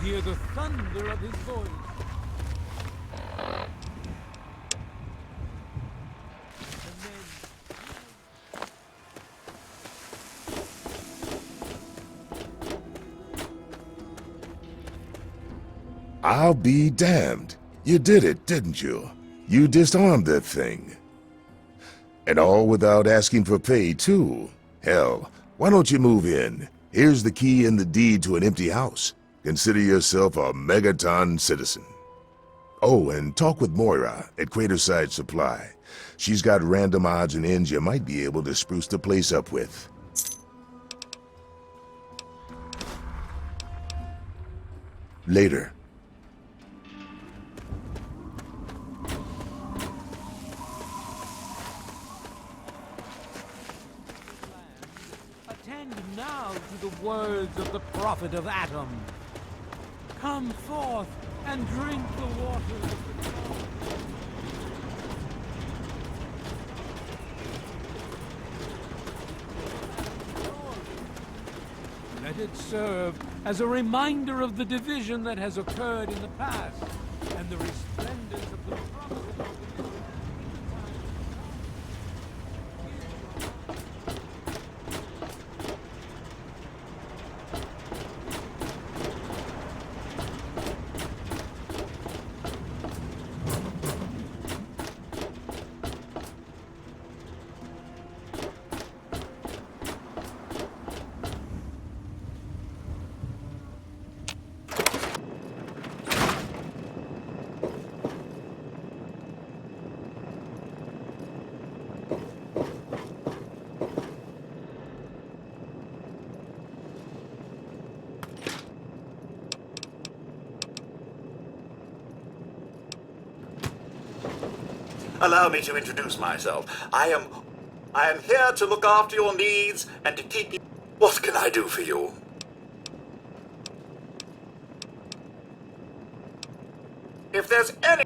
hear the thunder of his voice. I'll be damned. You did it, didn't you? You disarmed that thing. And all without asking for pay, too. Hell, why don't you move in? Here's the key and the deed to an empty house. Consider yourself a megaton citizen. Oh, and talk with Moira at Craterside Supply. She's got random odds and ends you might be able to spruce the place up with. Later. Attend now to the words of the prophet of Atom. Come forth and drink the waters of the throne. Let it serve as a reminder of the division that has occurred in the past, and the resplendence of the promise of the Allow me to introduce myself. I am here to look after your needs and to keep you. What can I do for you? If there's any...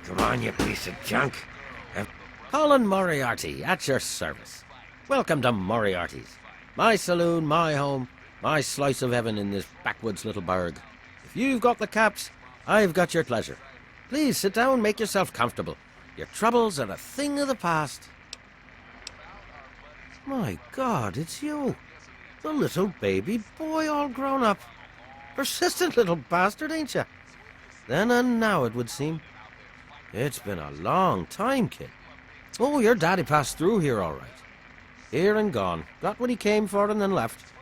Come on, you piece of junk. Colin Moriarty, at your service. Welcome to Moriarty's. My saloon, my home, my slice of heaven in this backwoods little burg. If you've got the caps, I've got your pleasure. Please sit down, make yourself comfortable. Your troubles are a thing of the past. My God, it's you. The little baby boy all grown up. Persistent little bastard, ain't you? Then and now, it would seem. It's been a long time, kid. Oh, your daddy passed through here all right. Here and gone. Got what he came for and then left.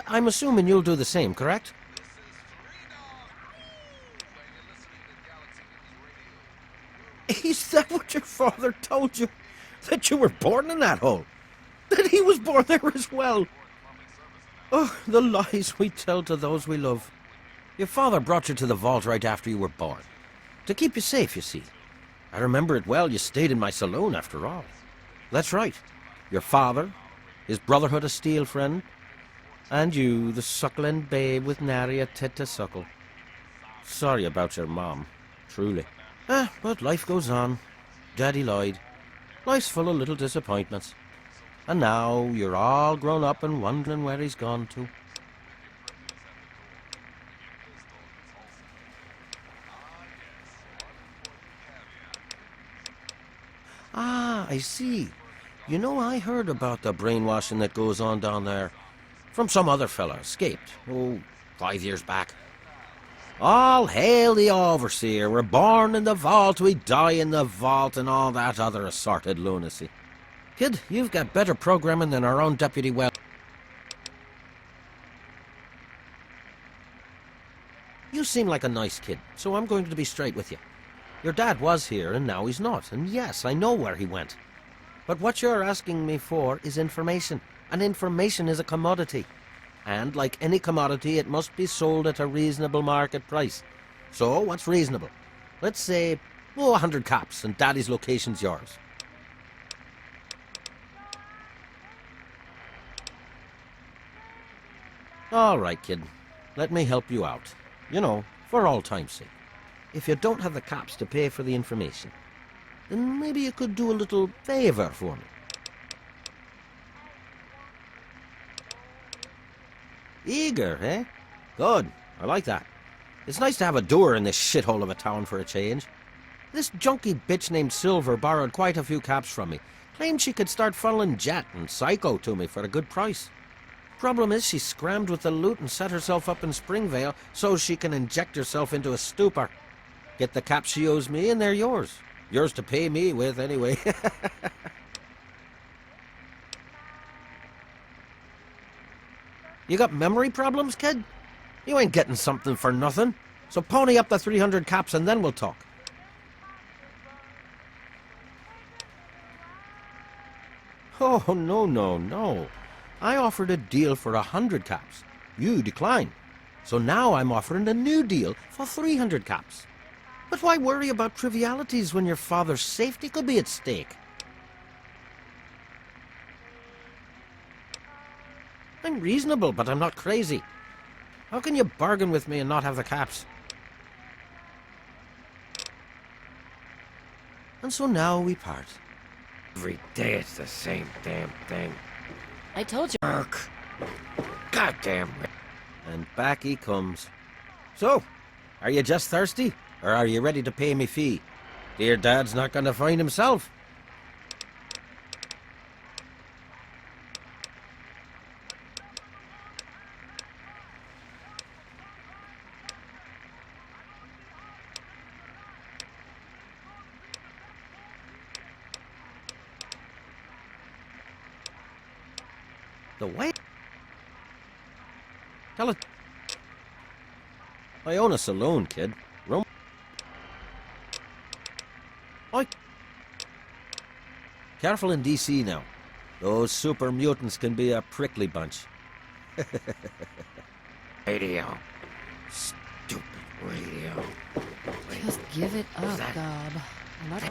I'm assuming you'll do the same, correct? Is that what your father told you? That you were born in that hole? That he was born there as well? Oh, the lies we tell to those we love. Your father brought you to the vault right after you were born. To keep you safe, you see. I remember it well, you stayed in my saloon after all. That's right. Your father, his Brotherhood of Steel friend, and you, the suckling babe with nary a tit to suckle. Sorry about your mom, truly. But life goes on. Daddy lied. Life's full of little disappointments. And now you're all grown up and wondering where he's gone to. Ah, I see. You know, I heard about the brainwashing that goes on down there. From some other fella, escaped. 5 years back. All hail the overseer. We're born in the vault, we die in the vault, and all that other assorted lunacy. Kid, you've got better programming than our own Deputy Well. You seem like a nice kid, so I'm going to be straight with you. Your dad was here, and now he's not, and yes, I know where he went. But what you're asking me for is information, and information is a commodity. And like any commodity, it must be sold at a reasonable market price. So, what's reasonable? Let's say, 100 caps, and Daddy's location's yours. All right, kid. Let me help you out. You know, for all time's sake. If you don't have the caps to pay for the information, then maybe you could do a little favor for me. Eager, eh? Good. I like that. It's nice to have a doer in this shithole of a town for a change. This junky bitch named Silver borrowed quite a few caps from me. Claimed she could start funneling Jet and Psycho to me for a good price. Problem is, she scrammed with the loot and set herself up in Springvale so she can inject herself into a stupor. Get the caps she owes me and they're yours. Yours to pay me with, anyway. You got memory problems, kid? You ain't getting something for nothing. So pony up the 300 caps and then we'll talk. Oh, no. I offered a deal for 100 caps. You declined. So now I'm offering a new deal for 300 caps. But why worry about trivialities when your father's safety could be at stake? I'm reasonable, but I'm not crazy. How can you bargain with me and not have the caps? And so now we part. Every day it's the same damn thing. I told you. Work. Goddamn. And back he comes. So, are you just thirsty? Or are you ready to pay me fee? Dear Dad's not going to find himself. The way? Tell it. I own a saloon, kid. Room. Careful in DC now. Those super mutants can be a prickly bunch. Radio. Stupid radio. Just give it up, Gob. I'm not...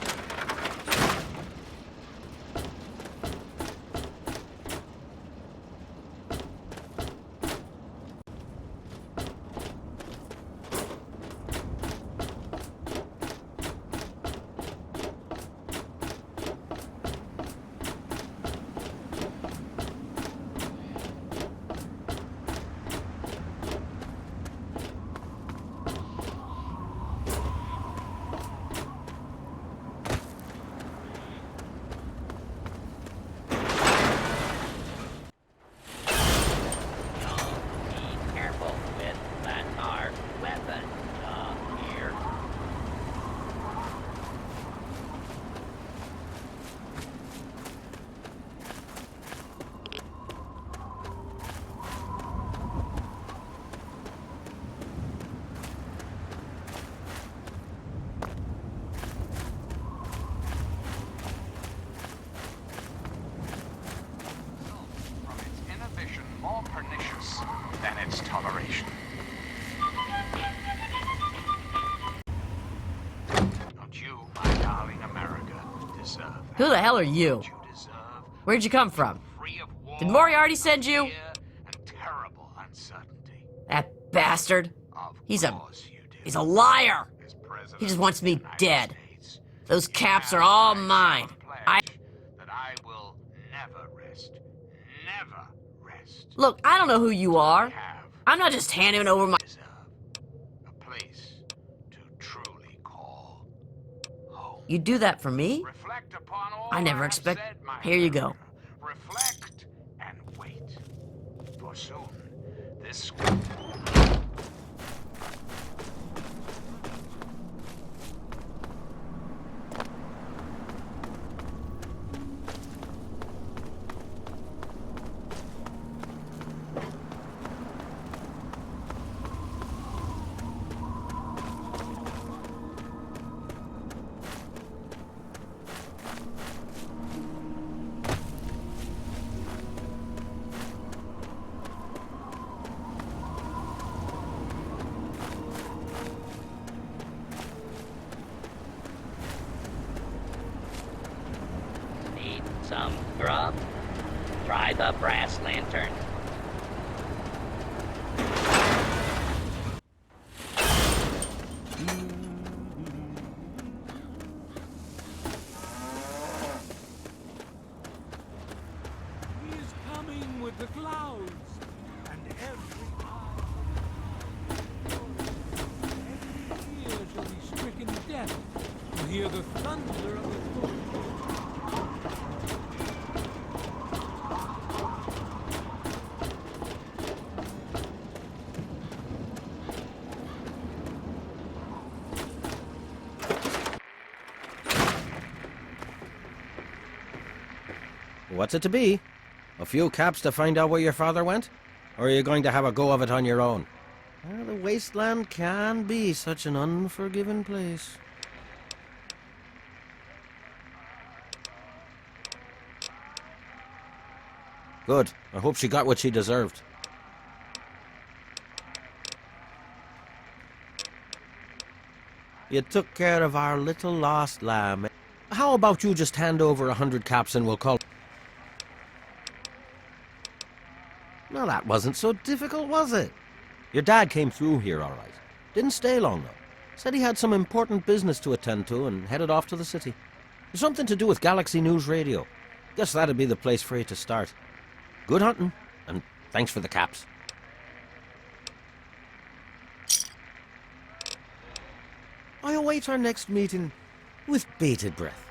Who the hell are you? Where'd you come from? Did Moriarty send you? That bastard. He's a liar. He just wants me dead. Those caps are all mine. That I will never rest. Never rest. Look, I don't know who you are. Have I'm not just handing over my... deserve a place to truly call home. You do that for me? Reflect upon all I never have expect... said, my Here you go. America. Reflect and wait. For soon, this... Need some grub? Try the brass lantern. He is coming with the clouds, and every eye, every ear shall be stricken deaf to hear the thunder of his voice. What's it to be? A few caps to find out where your father went? Or are you going to have a go of it on your own? Well, the wasteland can be such an unforgiving place. Good. I hope she got what she deserved. You took care of our little lost lamb. How about you just hand over 100 caps and we'll call... Now that wasn't so difficult, was it? Your dad came through here all right. Didn't stay long, though. Said he had some important business to attend to and headed off to the city. Something to do with Galaxy News Radio. Guess that'd be the place for you to start. Good hunting, and thanks for the caps. I await our next meeting with bated breath.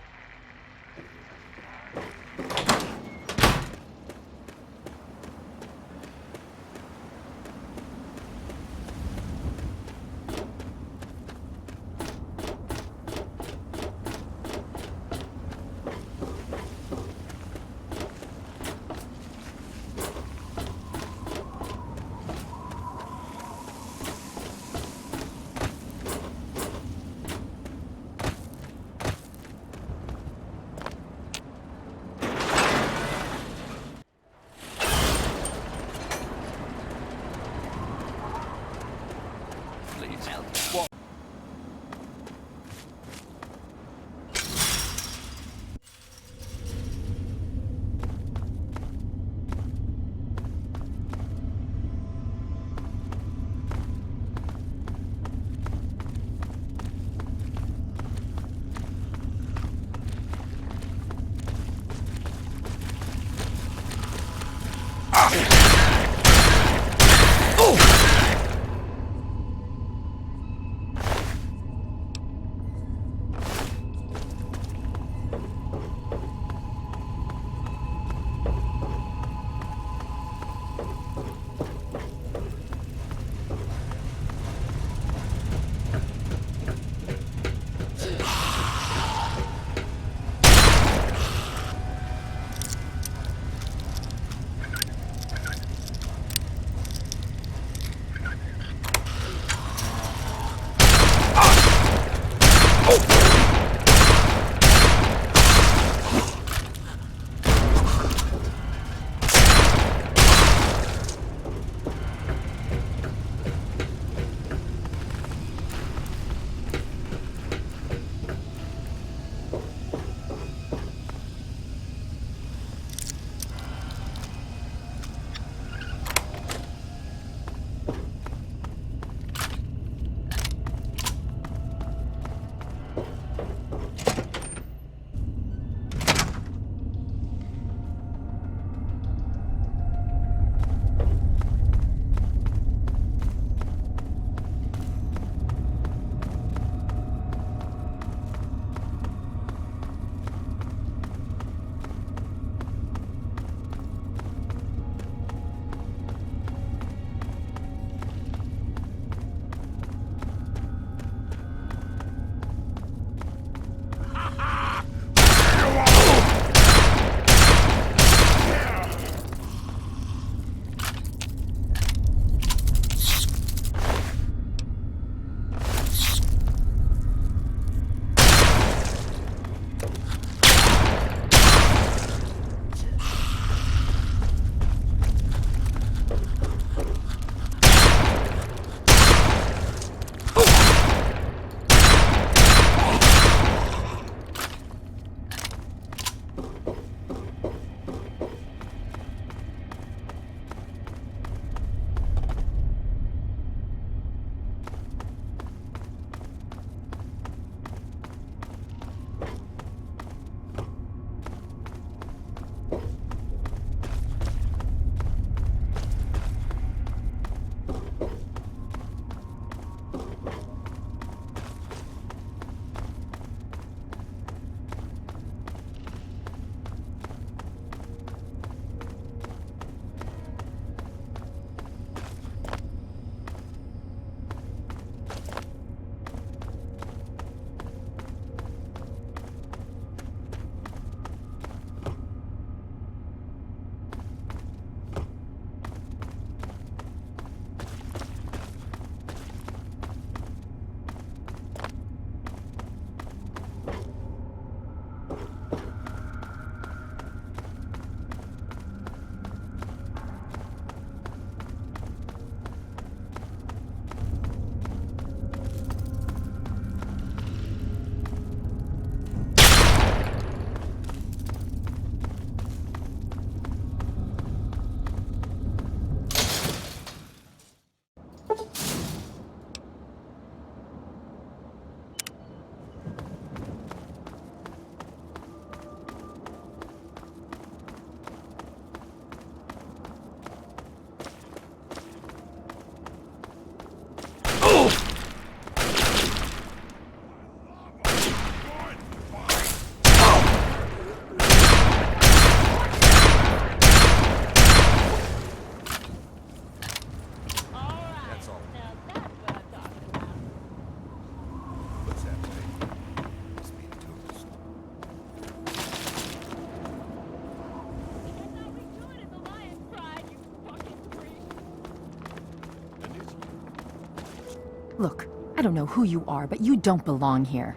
Look, I don't know who you are, but you don't belong here.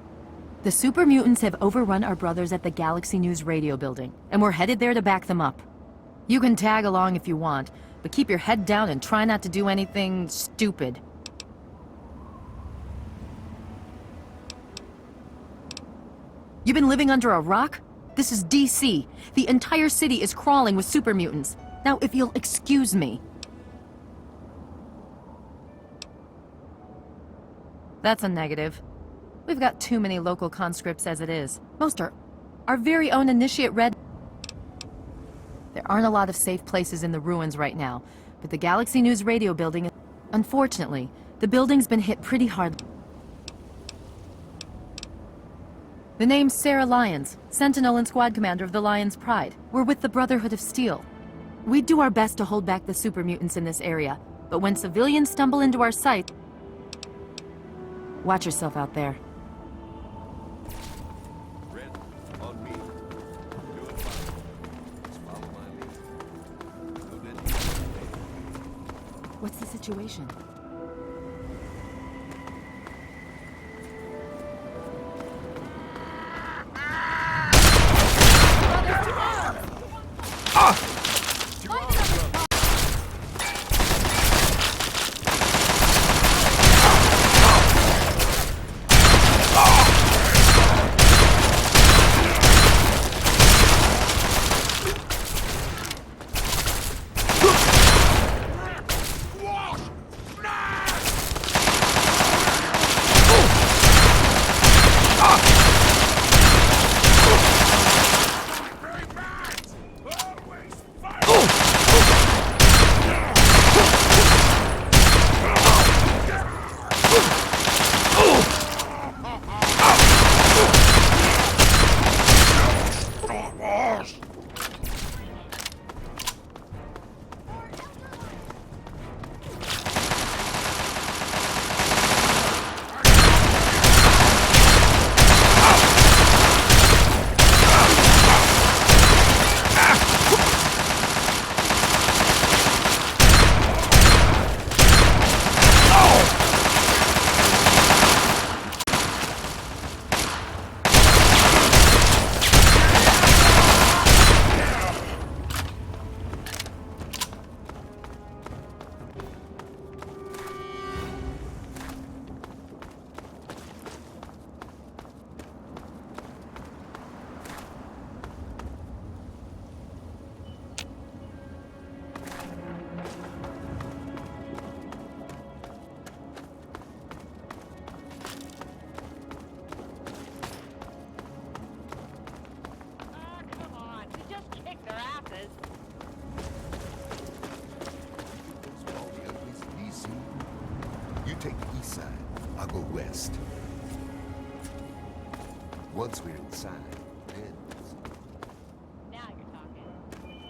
The super mutants have overrun our brothers at the Galaxy News radio building, and we're headed there to back them up. You can tag along if you want, but keep your head down and try not to do anything stupid. You been living under a rock? This is DC. The entire city is crawling with super mutants. Now, if you'll excuse me. That's a negative. We've got too many local conscripts as it is. Most are our very own initiate Red. There aren't a lot of safe places in the ruins right now, but the Galaxy News radio building... Unfortunately, the building's been hit pretty hard. The name's Sarah Lyons, Sentinel and Squad Commander of the Lion's Pride. We're with the Brotherhood of Steel. We do our best to hold back the super mutants in this area, but when civilians stumble into our sight... Watch yourself out there. Red, on me. Doing fine. Just follow my lead. No dead people. What's the situation? Take the east side. I'll go west. Once we're inside, then... Now you're talking.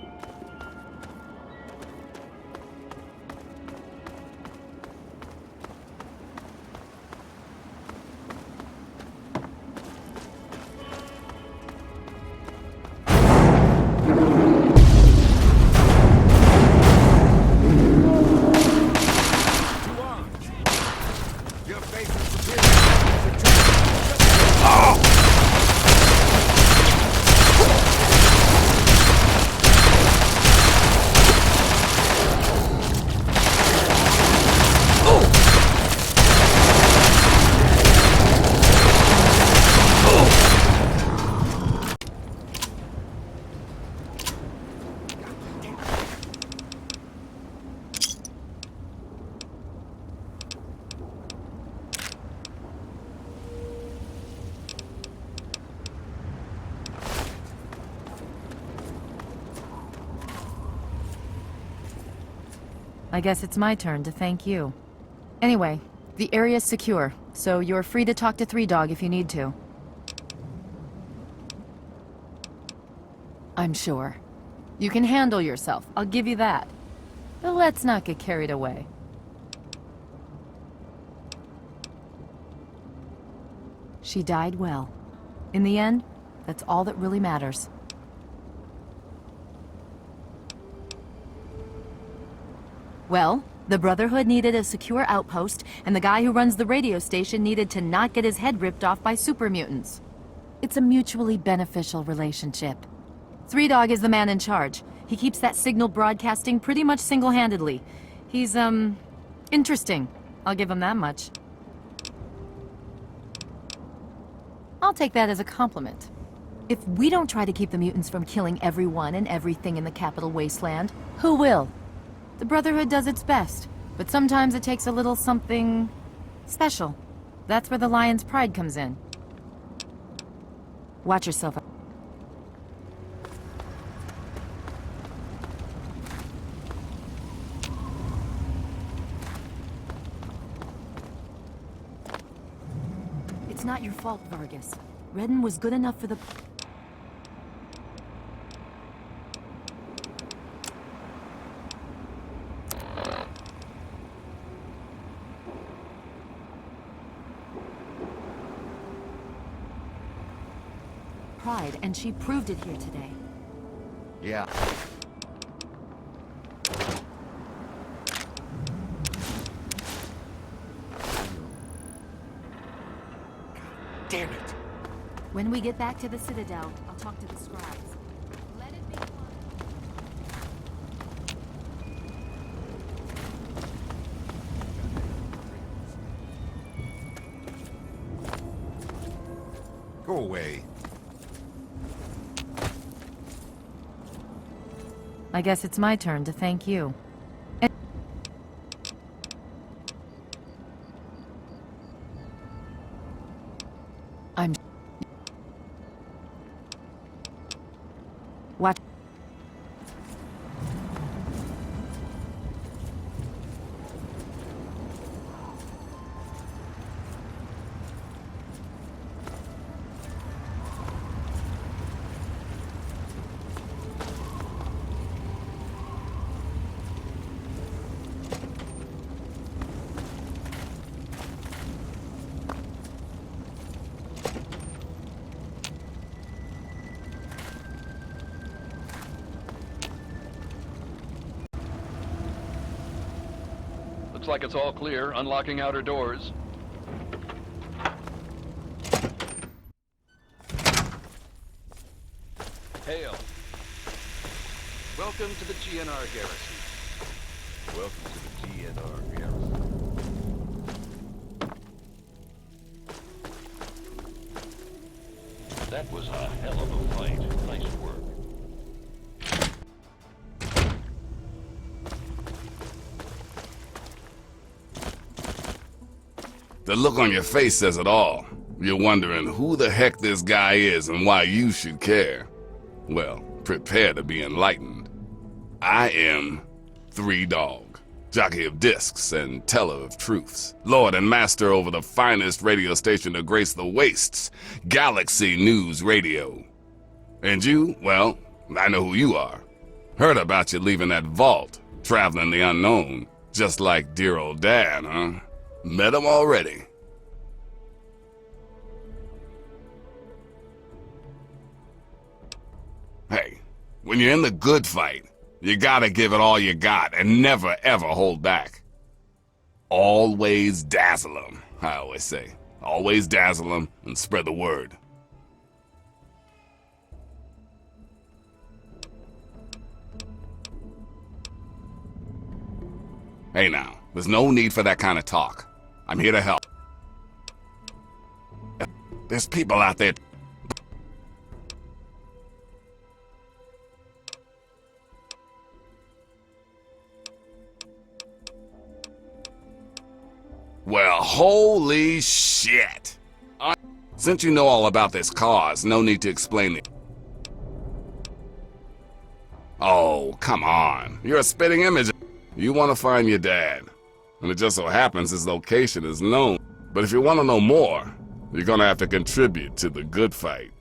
I guess it's my turn to thank you. Anyway, the area's secure, so you're free to talk to Three Dog if you need to. I'm sure. You can handle yourself, I'll give you that. But let's not get carried away. She died well. In the end, that's all that really matters. Well, The Brotherhood needed a secure outpost, and the guy who runs the radio station needed to not get his head ripped off by super mutants. It's a mutually beneficial relationship. Three Dog is the man in charge. He keeps that signal broadcasting pretty much single-handedly. He's, interesting. I'll give him that much. I'll take that as a compliment. If we don't try to keep the mutants from killing everyone and everything in the Capital Wasteland, who will? The Brotherhood does its best, but sometimes it takes a little something special. That's where the Lion's pride comes in. Watch yourself. It's not your fault, Vargas. Redden was good enough for the... Pride, and she proved it here today. Yeah. Damn it. When we get back to the Citadel, I'll talk to the scribes. Let it be one. Go away. I guess it's my turn to thank you. I'm... Watch... Looks like it's all clear. Unlocking outer doors. Hail. Welcome to the GNR garrison. Welcome to the GNR garrison. That was a hell of a fight. Nice work. The look on your face says it all. You're wondering who the heck this guy is and why you should care. Well, prepare to be enlightened. I am 3 Dog, jockey of discs and teller of truths, lord and master over the finest radio station to grace the wastes, Galaxy News Radio. And you, well, I know who you are. Heard about you leaving that vault, traveling the unknown, just like dear old Dad, huh? Met him already. Hey, when you're in the good fight, you gotta give it all you got and never ever hold back. Always dazzle 'em, I always say. Always dazzle 'em and spread the word. Hey now, there's no need for that kind of talk. I'm here to help. There's people out there. Well, holy shit. Since you know all about this cause, no need to explain it. Oh, come on. You're a spitting image. You want to find your dad. And it just so happens his location is known. But if you want to know more, you're gonna have to contribute to the good fight.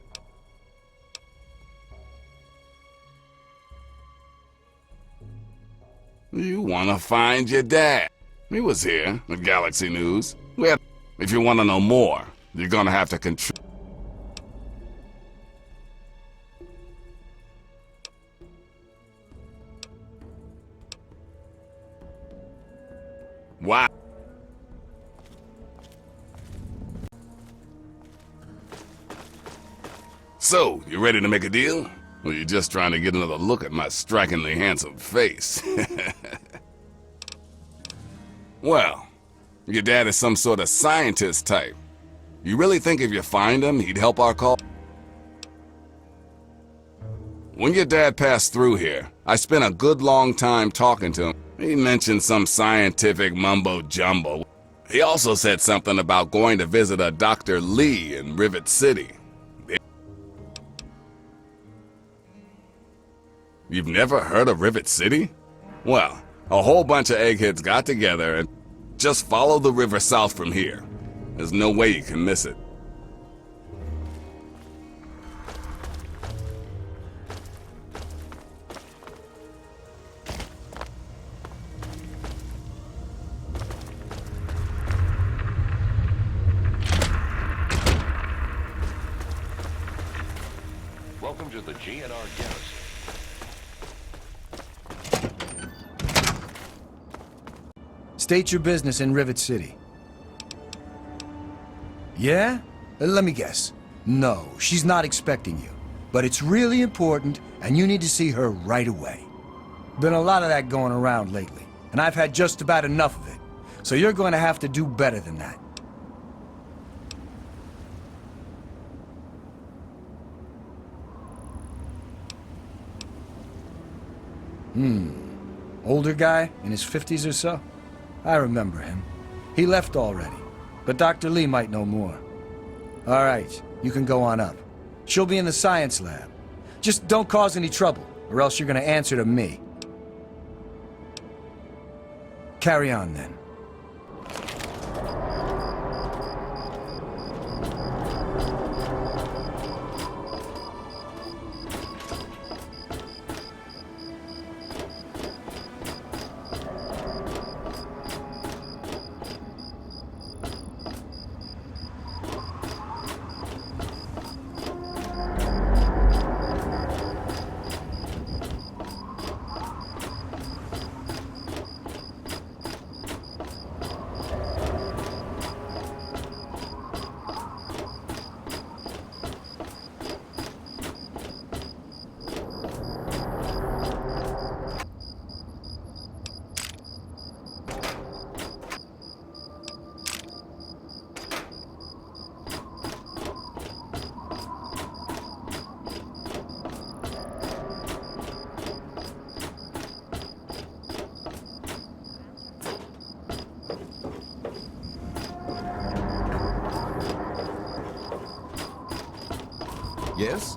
You want to find your dad. He was here at Galaxy News. If you want to know more, you're gonna have to contribute. Wow. So, you ready to make a deal? Or you just trying to get another look at my strikingly handsome face? Well, your dad is some sort of scientist type. You really think if you find him, he'd help our cause? When your dad passed through here, I spent a good long time talking to him. He mentioned some scientific mumbo-jumbo. He also said something about going to visit a Dr. Lee in Rivet City. You've never heard of Rivet City? Well, a whole bunch of eggheads got together and just follow the river south from here. There's no way you can miss it. Welcome to the GNR Garrison. State your business in Rivet City. Yeah? Let me guess. No, she's not expecting you. But it's really important, and you need to see her right away. Been a lot of that going around lately, and I've had just about enough of it. So you're going to have to do better than that. Older guy, in his 50s or so? I remember him. He left already, but Dr. Lee might know more. All right, you can go on up. She'll be in the science lab. Just don't cause any trouble, or else you're gonna answer to me. Carry on, then. Yes?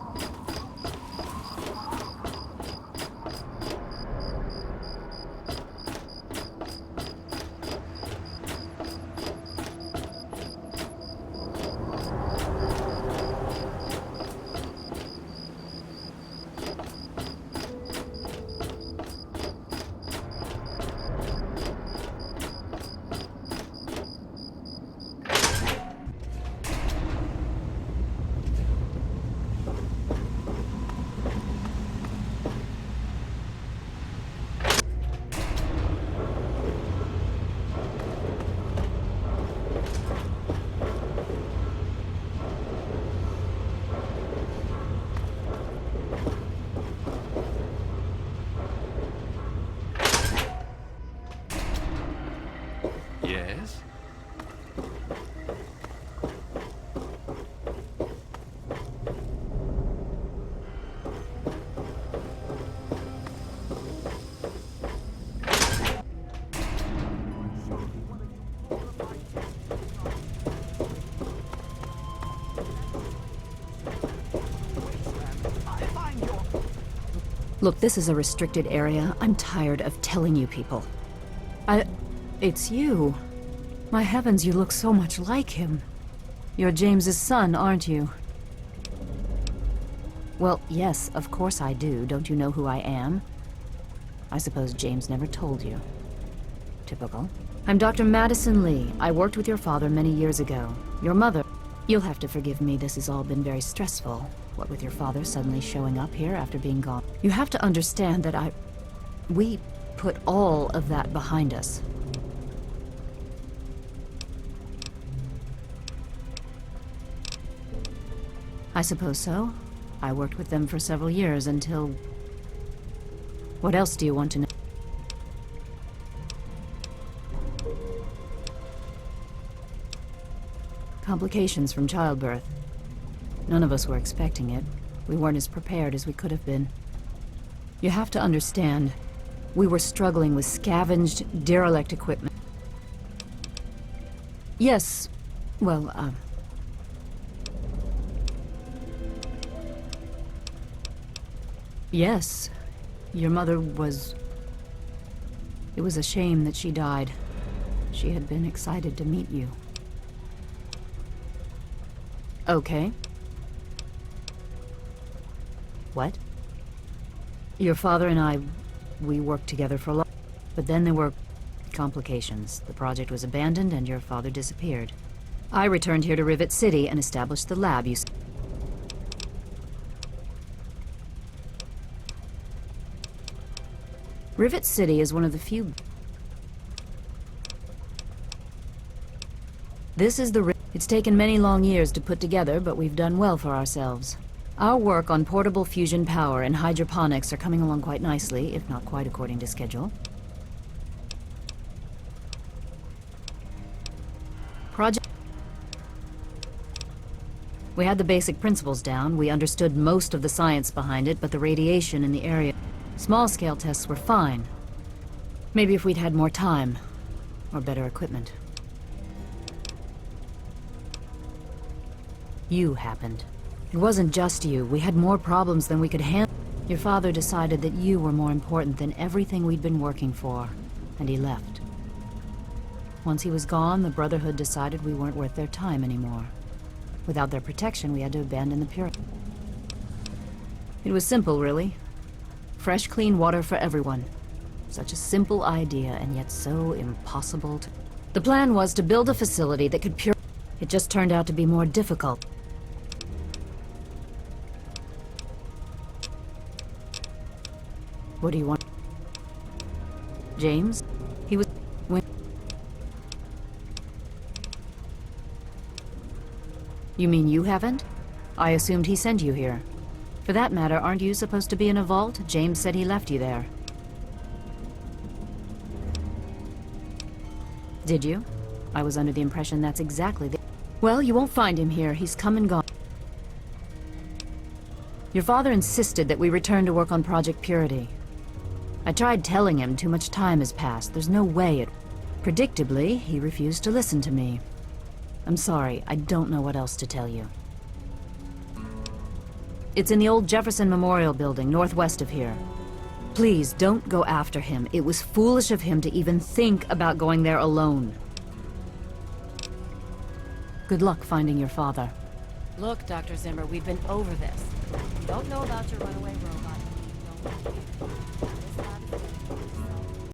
Yes? Look, this is a restricted area. I'm tired of telling you people. It's you. My heavens, you look so much like him. You're James's son, aren't you? Well, yes, of course I do. Don't you know who I am? I suppose James never told you. Typical. I'm Dr. Madison Lee. I worked with your father many years ago. Your mother... You'll have to forgive me, this has all been very stressful. What with your father suddenly showing up here after being gone. You have to understand that we put all of that behind us. I suppose so. I worked with them for several years until... What else do you want to know? Complications from childbirth. None of us were expecting it. We weren't as prepared as we could have been. You have to understand, we were struggling with scavenged, derelict equipment. Yes, well, yes, your mother was... It was a shame that she died. She had been excited to meet you. Okay. What? Your father and I, we worked together for a long... But then there were complications. The project was abandoned and your father disappeared. I returned here to Rivet City and established the lab you... Rivet City is one of the few... This is the... It's taken many long years to put together, but we've done well for ourselves. Our work on portable fusion power and hydroponics are coming along quite nicely, if not quite according to schedule. Project... We had the basic principles down. We understood most of the science behind it, but the radiation in the area... Small-scale tests were fine. Maybe if we'd had more time, or better equipment. You happened. It wasn't just you. We had more problems than we could handle. Your father decided that you were more important than everything we'd been working for, and he left. Once he was gone, the Brotherhood decided we weren't worth their time anymore. Without their protection, we had to abandon the Purity. It was simple, really. Fresh, clean water for everyone. Such a simple idea, and yet so impossible to... The plan was to build a facility that could purify... It just turned out to be more difficult. What do you want? James? He was... When... You mean you haven't? I assumed he sent you here. For that matter, aren't you supposed to be in a vault? James said he left you there. Did you? I was under the impression that's exactly the... Well, you won't find him here. He's come and gone. Your father insisted that we return to work on Project Purity. I tried telling him too much time has passed. There's no way it... Predictably, he refused to listen to me. I'm sorry, I don't know what else to tell you. It's in the old Jefferson Memorial Building, northwest of here. Please, don't go after him. It was foolish of him to even think about going there alone. Good luck finding your father. Look, Dr. Zimmer, we've been over this. We don't know about your runaway robot.